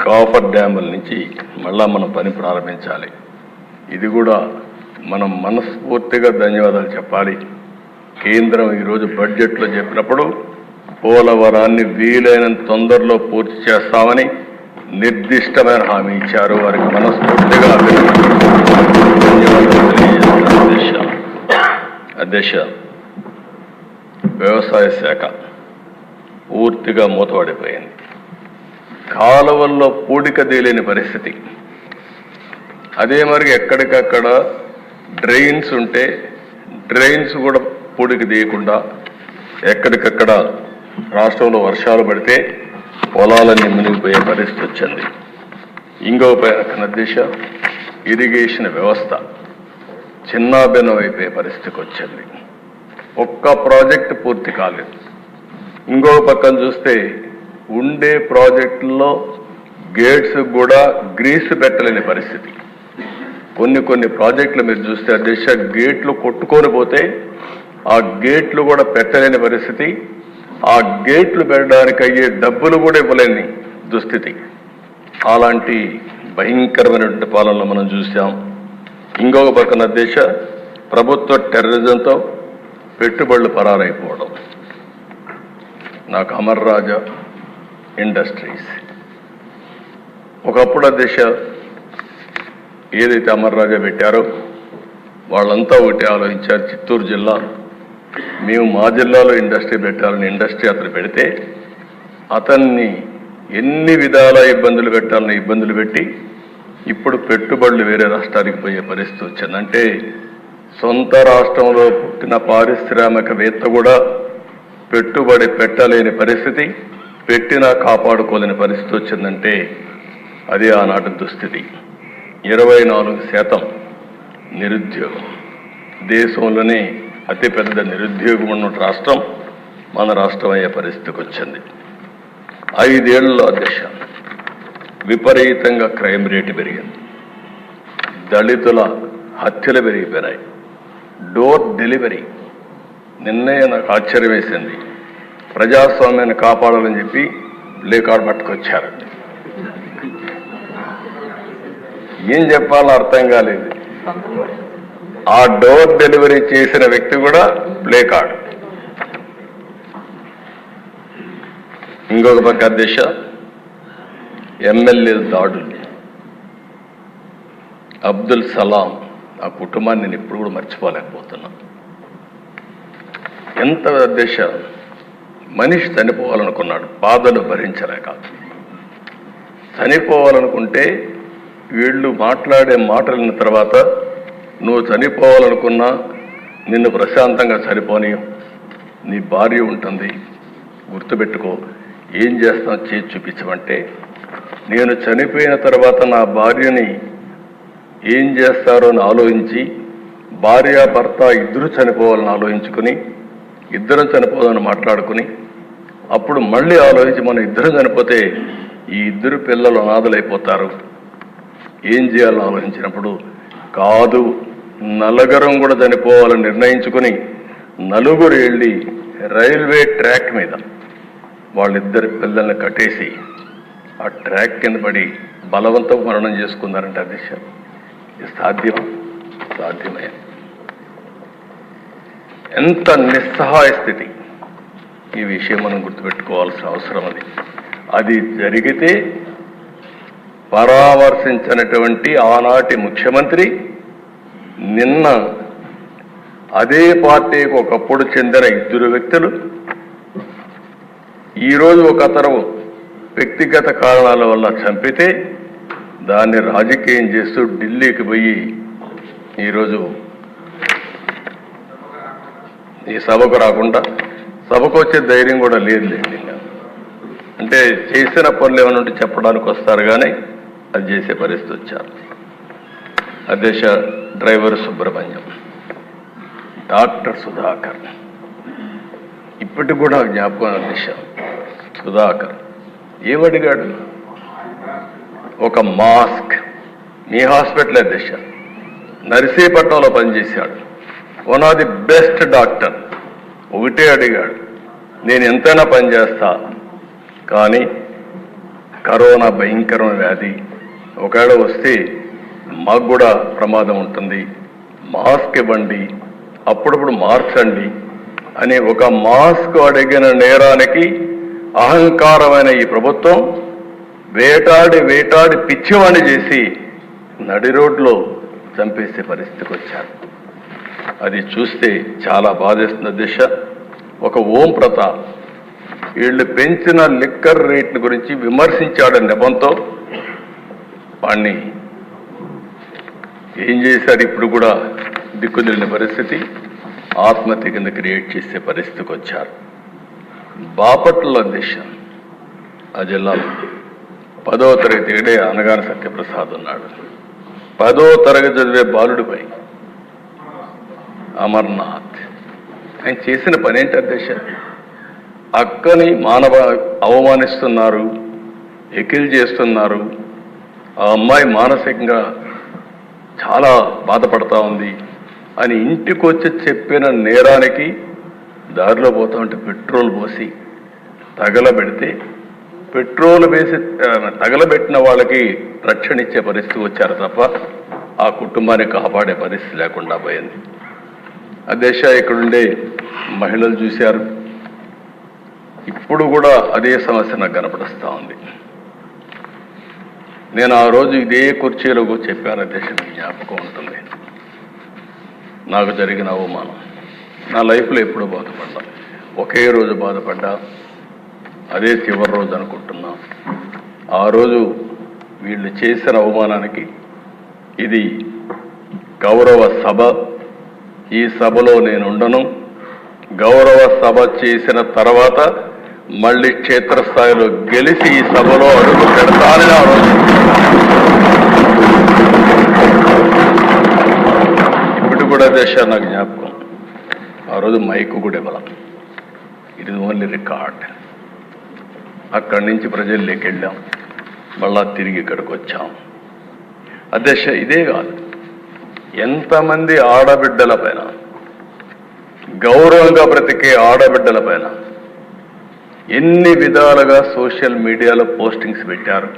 Copper డ్యాముల నుంచి మళ్ళా మనం పని ప్రారంభించాలి. ఇది కూడా మనం మనస్ఫూర్తిగా ధన్యవాదాలు చెప్పాలి. కేంద్రం ఈరోజు బడ్జెట్లో చెప్పినప్పుడు పోలవరాన్ని వీలైనంత తొందరలో పూర్తి చేస్తామని నిర్దిష్టమైన హామీ ఇచ్చారు. వారికి మనస్ఫూర్తిగా ధన్యవాదాలు తెలియజేస్తాను. అధ్యక్ష, వ్యవసాయ శాఖ పూర్తిగా మూతపడిపోయింది. కాలువల్లో పూడిక తేలేని పరిస్థితి. అదే మరి ఎక్కడికక్కడ డ్రైన్స్ ఉంటే డ్రైన్స్ కూడా పూడిక తీయకుండా ఎక్కడికక్కడ రాష్ట్రంలో వర్షాలు పడితే పొలాలన్నీ మునిగిపోయే పరిస్థితి వచ్చింది. ఇంకో పైన దిశ ఇరిగేషన్ వ్యవస్థ చిన్నాభిన్నం అయిపోయే పరిస్థితికి వచ్చింది. ఒక్క ప్రాజెక్ట్ పూర్తి కాలేదు. ఇంకో పక్కన చూస్తే ఉండే ప్రాజెక్టుల్లో గేట్స్ కూడా గ్రీస్ పెట్టలేని పరిస్థితి. కొన్ని ప్రాజెక్టులు మీరు చూస్తే అధ్యక్ష గేట్లు కొట్టుకొని పోతే ఆ గేట్లు కూడా పెట్టలేని పరిస్థితి. ఆ గేట్లు పెట్టడానికి అయ్యే డబ్బులు కూడా ఇవ్వలేని దుస్థితి. అలాంటి భయంకరమైనటువంటి పాలనలో మనం చూసాం. ఇంకొక పక్కన అధ్యక్ష ప్రభుత్వ టెర్రరిజంతో పెట్టుబడులు పరారైపోవడం. నాకు అమర్ రాజా ఇండస్ట్రీస్ ఒకప్పుడు అధ్యక్ష ఏదైతే అమర్ రాజా పెట్టారో వాళ్ళంతా ఒకటి ఆలోచించారు. చిత్తూరు జిల్లా మేము మా జిల్లాలో ఇండస్ట్రీ పెట్టాలని ఇండస్ట్రీ అతను పెడితే అతన్ని ఎన్ని విధాల ఇబ్బందులు పెట్టాలని ఇబ్బందులు పెట్టి ఇప్పుడు పెట్టుబడులు వేరే రాష్ట్రానికి పోయే పరిస్థితి వచ్చిందంటే సొంత రాష్ట్రంలో పుట్టిన పారిశ్రామికవేత్త కూడా పెట్టుబడి పెట్టలేని పరిస్థితి, పెట్టినా కాపాడుకోలేని పరిస్థితి వచ్చిందంటే అది ఆనాటి దుస్థితి. 24% నిరుద్యోగం. దేశంలోనే అతిపెద్ద నిరుద్యోగం ఉన్న రాష్ట్రం మన రాష్ట్రం అయ్యే పరిస్థితికి వచ్చింది. 5 ఏళ్లలో అధ్యక్ష విపరీతంగా క్రైమ్ రేటు పెరిగింది. దళితుల హత్యలు పెరిగిపోయినాయి. డోర్ డెలివరీ నిన్నే నాకు ఆశ్చర్యం వేసింది. ప్రజాస్వామ్యాన్ని కాపాడాలని చెప్పి ప్లే కార్డు పట్టుకొచ్చారు. ఏం చెప్పాలో అర్థం కాలేదు. ఆ డోర్ డెలివరీ చేసిన వ్యక్తి కూడా ప్లే కార్డు. ఇంకొక పక్క అధ్యక్ష ఎమ్మెల్యే దాడులు. అబ్దుల్ సలాం ఆ కుటుంబాన్ని నేను ఇప్పుడు కూడా మర్చిపోలేకపోతున్నా. ఎంత అధ్యక్ష మనిషి చనిపోవాలనుకున్నాడు, బాధలు భరించలేక. చనిపోవాలనుకుంటే వీళ్ళు మాట్లాడే మాటలిన తర్వాత నువ్వు చనిపోవాలనుకున్నా నిన్ను ప్రశాంతంగా చనిపోని నీ భార్య ఉంటుంది, గుర్తుపెట్టుకో, ఏం చేస్తావు చేసి చూపించమంటే నేను చనిపోయిన తర్వాత నా భార్యని ఏం చేస్తారో అని ఆలోచించి భార్యాభర్త ఇద్దరు చనిపోవాలని ఆలోచించుకుని ఇద్దరం చనిపోదామని మాట్లాడుకుని అప్పుడు మళ్ళీ ఆలోచించి మనం ఇద్దరం చనిపోతే ఈ ఇద్దరు పిల్లలు అనాథలైపోతారు, ఏం చేయాలని ఆలోచించినప్పుడు కాదు నలుగురం కూడా చనిపోవాలని నిర్ణయించుకుని నలుగురు వెళ్ళి రైల్వే ట్రాక్ మీద వాళ్ళిద్దరి పిల్లల్ని కట్టేసి ఆ ట్రాక్ కింద పడి బలవంతం మరణం చేసుకున్నారంటే అధ్యక్ష సాధ్యమా? సాధ్యమే. ఎంత నిస్సహాయ స్థితి. ఈ విషయం మనం గుర్తుపెట్టుకోవాల్సిన అవసరం అది జరిగితే పరామర్శించినటువంటి ఆనాటి ముఖ్యమంత్రి నిన్న అదే పార్టీకి ఒకప్పుడు చెందిన ఇద్దరు వ్యక్తులు ఈరోజు ఒక అతను వ్యక్తిగత కారణాల వల్ల చంపితే దాన్ని రాజకీయం చేస్తూ ఢిల్లీకి పోయి ఈరోజు ఈ సభకు రాకుండా సభకు వచ్చే ధైర్యం కూడా లేదులేండి. అంటే చేసిన పనులు ఏమైనా ఉంటే చెప్పడానికి వస్తారు కానీ అది చేసే పరిస్థితి వచ్చారు. అధ్యక్ష డ్రైవర్ సుబ్రహ్మణ్యం, డాక్టర్ సుధాకర్ ఇప్పటికి కూడా జ్ఞాపకం. అధ్యక్ష సుధాకర్ ఏమడిగాడు? ఒక మాస్క్. మీ హాస్పిటల్ అధ్యక్ష నర్సీపట్నంలో పనిచేశాడు. One of the best doctor. ఒకటే అడిగాడు, నేను ఎంతైనా పనిచేస్తా కానీ కరోనా భయంకరమైన వ్యాధి, ఒకవేళ వస్తే మాకు కూడా ప్రమాదం ఉంటుంది, మాస్క్ ఇవ్వండి, అప్పుడప్పుడు మార్చండి అని ఒక మాస్క్ అడిగిన నేరానికి అహంకారమైన ఈ ప్రభుత్వం వేటాడి వేటాడి పిచ్చివాణి చేసి నడి రోడ్లో చంపేసే పరిస్థితికి వచ్చారు. అది చూస్తే చాలా బాధేస్తున్న దిశ. ఒక ఓం ప్రతాప్ వీళ్ళు పెంచిన లిక్కర్ రేట్ల గురించి విమర్శించాడని నెపంతో వాణ్ణి ఏం చేశారు, ఇప్పుడు కూడా దిక్కుదిలిన పరిస్థితి, ఆత్మహత్య కింద క్రియేట్ చేసే పరిస్థితికి వచ్చారు. బాపట్ల దిశ ఆ జిల్లాలో 10వ తరగతి ఏడే అనగాని సత్యప్రసాద్ ఉన్నాడు. 10వ తరగతి చదివే బాలుడిపై అమర్నాథ్ ఆయన చేసిన పని ఏంటి అధ్యక్ష? అక్కని అవమానిస్తున్నారు, ఎకిల్ చేస్తున్నారు. ఆ అమ్మాయి మానసికంగా చాలా బాధపడతా ఉంది అని ఇంటికి వచ్చి చెప్పిన నేరానికి దారిలో పోతా ఉంటే పెట్రోల్ పోసి తగలబెడితే, పెట్రోల్ వేసి తగలబెట్టిన వాళ్ళకి రక్షణ ఇచ్చే పరిస్థితి వచ్చారు తప్ప ఆ కుటుంబాన్ని కాపాడే పరిస్థితి లేకుండా పోయింది. అధ్యక్ష, ఇక్కడుండే మహిళలు చూశారు, ఇప్పుడు కూడా అదే సమస్య నాకు కనపడుస్తూ ఉంది. నేను ఆ రోజు ఇదే కుర్చీలో చెప్పాను అధ్యక్ష, మీకు జ్ఞాపకం ఉంటుంది. నాకు జరిగిన అవమానం నా లైఫ్లో ఎప్పుడూ బాధపడ్డా, ఒకే రోజు బాధపడ్డా, అదే చివరి రోజు అనుకుంటున్నా. ఆ రోజు వీళ్ళు చేసిన అవమానానికి ఇది గౌరవ సభ, ఈ సభలో నేను ఉండను. గౌరవ సభ చేసిన తర్వాత మళ్ళీ క్షేత్రస్థాయిలో గెలిచి ఈ సభలో అడుగు పెడతానని ఆ రోజు. ఇప్పుడు కూడా దేశ నాకు జ్ఞాపకం, ఆ రోజు మైకు కూడా ఇవ్వాల, ఇట్ ఇస్ ఓన్లీ రికార్డ్. అక్కడి నుంచి ప్రజల్లోకి వెళ్ళాం, మళ్ళా తిరిగి ఇక్కడికి వచ్చాం. అధ్యక్ష, ఇదే కాదు, ఎంతమంది ఆడబిడ్డల పైన, గౌరవంగా బ్రతికే ఆడబిడ్డల పైన ఎన్ని విధాలుగా సోషల్ మీడియాలో పోస్టింగ్స్ పెట్టారు.